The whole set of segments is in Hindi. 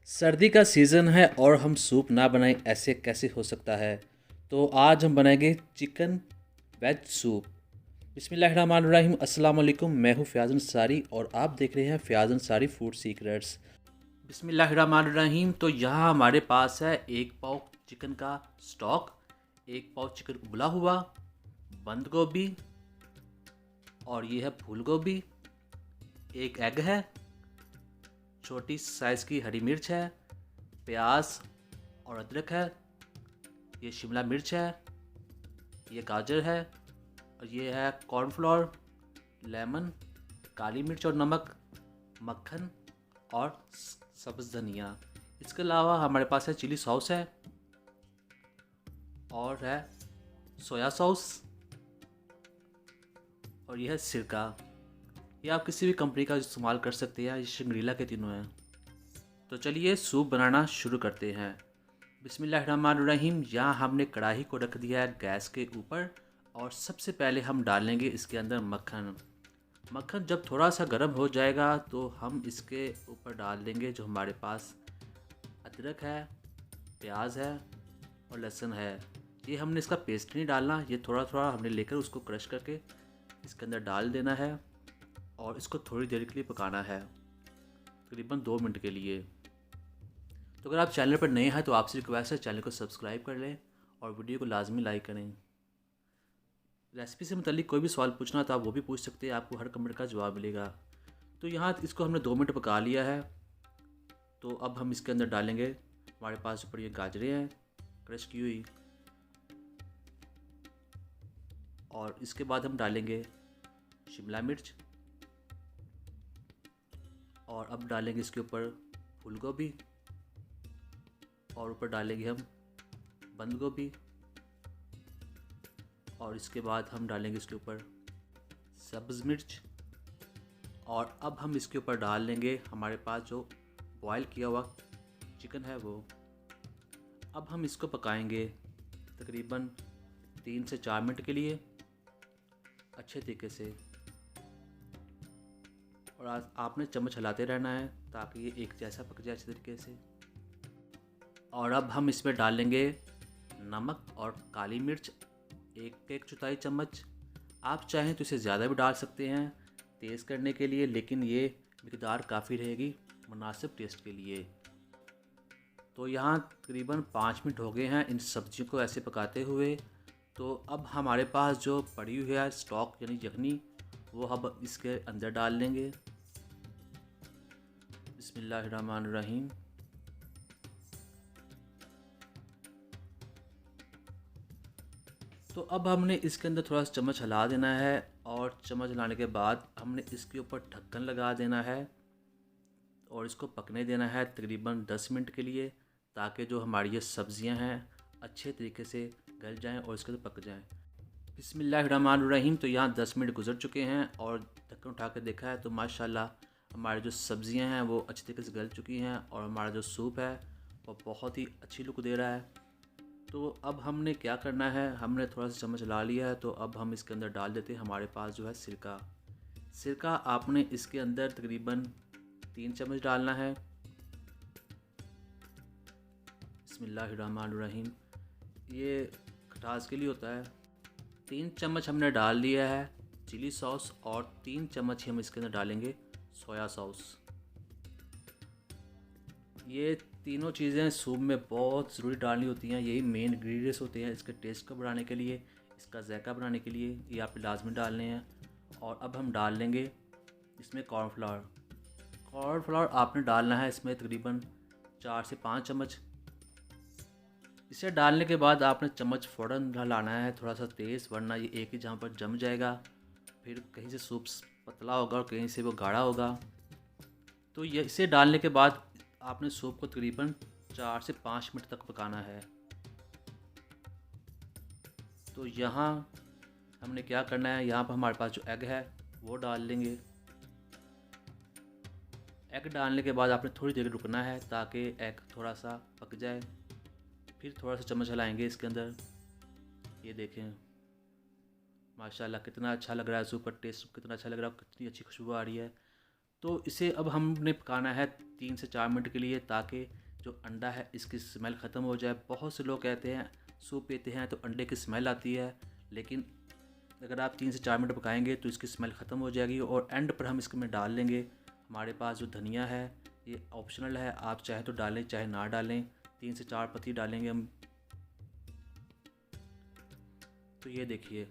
सर्दी का सीज़न है और हम सूप ना बनाएं ऐसे कैसे हो सकता है। तो आज हम बनाएंगे चिकन वेज सूप। बिस्मिल्लाहिर्रहमानिर्रहीम। अस्सलाम वालेकुम। मैं हूँ फ़याज़ अंसारी और आप देख रहे हैं फ़याज़ अंसारी फूड सीक्रेट्स। बिस्मिल्लाहिर्रहमानिर्रहीम। तो यहाँ हमारे पास है 1 पाव चिकन का स्टॉक, 1 पाव चिकन उबला हुआ, बंद गोभी और ये है फूल गोभी, एक एग है, छोटी साइज़ की हरी मिर्च है, प्याज और अदरक है, ये शिमला मिर्च है, ये गाजर है और ये है कॉर्नफ्लोर, लेमन, काली मिर्च और नमक, मक्खन और सब्ज़ धनिया। इसके अलावा हमारे पास है चिली सॉस है और है सोया सॉस और यह है सिरका। ये आप किसी भी कंपनी का इस्तेमाल कर सकते हैं, ये शंग्रीला के तीनों हैं। तो चलिए सूप बनाना शुरू करते हैं। बिस्मिल्लाहिर्रहमानिर्रहीम। यहाँ हमने कढ़ाई को रख दिया है गैस के ऊपर और सबसे पहले हम डालेंगे इसके अंदर मक्खन। मक्खन जब थोड़ा सा गर्म हो जाएगा तो हम इसके ऊपर डाल देंगे जो हमारे पास अदरक है, प्याज है और लहसुन है। ये हमने इसका पेस्ट नहीं डालना, ये थोड़ा थोड़ा हमने लेकर उसको क्रश करके इसके अंदर डाल देना है और इसको थोड़ी देर के लिए पकाना है, तकरीबन 2 मिनट के लिए। तो अगर आप चैनल पर नए हैं तो आपसे रिक्वेस्ट है चैनल को सब्सक्राइब कर लें और वीडियो को लाजमी लाइक करें। रेसिपी से मुतालिक कोई भी सवाल पूछना तो आप वो भी पूछ सकते हैं, आपको हर कमेंट का जवाब मिलेगा। तो यहाँ इसको हमने 2 मिनट पका लिया है। तो अब हम इसके अंदर डालेंगे, हमारे पास ऊपर ये गाजरें हैं क्रश की हुई, और इसके बाद हम डालेंगे शिमला मिर्च और अब डालेंगे इसके ऊपर फूल गोभी और ऊपर डालेंगे हम बंद गोभी और इसके बाद हम डालेंगे इसके ऊपर सब्ज़ मिर्च और अब हम इसके ऊपर डाल लेंगे हमारे पास जो बॉयल किया हुआ चिकन है वो। अब हम इसको पकाएंगे तकरीबन 3 से 4 मिनट के लिए अच्छे तरीके से, और आपने चम्मच हिलाते रहना है ताकि ये एक जैसा पक जाए अच्छे तरीके से। और अब हम इसमें डालेंगे नमक और काली मिर्च 1 चम्मच। आप चाहें तो इसे ज़्यादा भी डाल सकते हैं तेज़ करने के लिए, लेकिन ये मिकदार काफ़ी रहेगी मुनासिब टेस्ट के लिए। तो यहाँ तकरीबन 5 मिनट हो गए हैं इन सब्जियों को ऐसे पकाते हुए। तो अब हमारे पास जो पड़ी हुई है स्टॉक यानी यखनी, वो हम इसके अंदर डाल लेंगे। बिस्मिल्लाहिर्रहमानिर्रहीम। तो अब हमने इसके अंदर थोड़ा सा चम्मच हिला देना है और चम्मच हिलाने के बाद हमने इसके ऊपर ढक्कन लगा देना है और इसको पकने देना है तकरीबन 10 मिनट के लिए, ताकि जो हमारी ये सब्ज़ियां हैं अच्छे तरीके से गल जाएं और इसके अंदर पक जाएं। बिस्मिल्लाहिर्रहमानिर्रहीम। तो यहाँ 10 मिनट गुजर चुके हैं और ढक्कन उठा कर देखा है तो माशाल्लाह हमारी जो सब्ज़ियां हैं वो अच्छी तरीके से गल चुकी हैं और हमारा जो सूप है वो बहुत ही अच्छी लुक दे रहा है। तो अब हमने क्या करना है, हमने थोड़ा सा चम्मच ला लिया है तो अब हम इसके अंदर डाल देते हैं हमारे पास जो है सिरका। सिरका आपने इसके अंदर तकरीबन 3 चम्मच डालना है। बिस्मिल्लाहिर्रहमानिर्रहीम। ये खटास के लिए होता है। 3 चम्मच हमने डाल लिया है चिली सॉस और 3 चम्मच ही हम इसके अंदर डालेंगे सोया सॉस। ये तीनों चीज़ें सूप में बहुत ज़रूरी डालनी होती हैं, यही मेन इंग्रेडिएंट्स होते हैं इसके टेस्ट को बढ़ाने के लिए, इसका जायका बढ़ाने के लिए, ये आपने लाजमी डालने हैं। और अब हम डाल लेंगे इसमें कॉर्नफ्लावर। कॉर्नफ्लावर आपने डालना है इसमें तकरीबन 4 से 5 चम्मच। इसे डालने के बाद आपने चम्मच फ़ौरन हिलाना है थोड़ा सा तेज़, वरना ये एक ही जगह पर जम जाएगा, फिर कहीं से सूप पतला होगा और कहीं से वो गाढ़ा होगा। तो ये इसे डालने के बाद आपने सूप को तकरीबन 4 से 5 मिनट तक पकाना है। तो यहाँ हमने क्या करना है, यहाँ पर हमारे पास जो एग है वो डाल लेंगे। एग डालने के बाद आपने थोड़ी देर रुकना है ताकि एग थोड़ा सा पक जाए, फिर थोड़ा सा चम्मच हिलाएंगे इसके अंदर। ये देखें माशाल्लाह कितना अच्छा लग रहा है सूप का टेस्ट, कितना अच्छा लग रहा है, कितनी अच्छी खुशबू आ रही है। तो इसे अब हमने पकाना है 3 से 4 मिनट के लिए, ताकि जो अंडा है इसकी स्मेल ख़त्म हो जाए। बहुत से लोग कहते हैं सूप पीते हैं तो अंडे की स्मेल आती है, लेकिन अगर आप 3 से 4 मिनट पकाएंगे तो इसकी स्मेल ख़त्म हो जाएगी। और एंड पर हम इसमें डाल लेंगे हमारे पास जो धनिया है, ये ऑप्शनल है, आप चाहे तो डालें चाहे ना डालें। 3 से 4 पत्ती डालेंगे हम। तो ये देखिए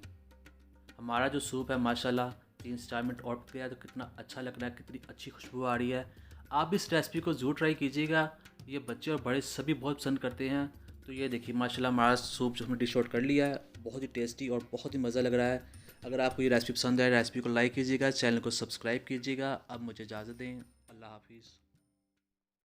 हमारा जो सूप है माशाल्लाह 3 से 4 मिनट और पक गया, तो कितना अच्छा लग रहा है, कितनी अच्छी खुशबू आ रही है। आप भी इस रेसिपी को ज़रूर ट्राई कीजिएगा, ये बच्चे और बड़े सभी बहुत पसंद करते हैं। तो ये देखिए माशाल्लाह हमारा सूप जो हमने डिश आउट कर लिया है, बहुत ही टेस्टी और बहुत ही मज़ा लग रहा है। अगर आपको ये रेसिपी पसंद है, रेसिपी को लाइक कीजिएगा, चैनल को सब्सक्राइब कीजिएगा। अब मुझे इजाज़त दें, अल्लाह हाफिज़।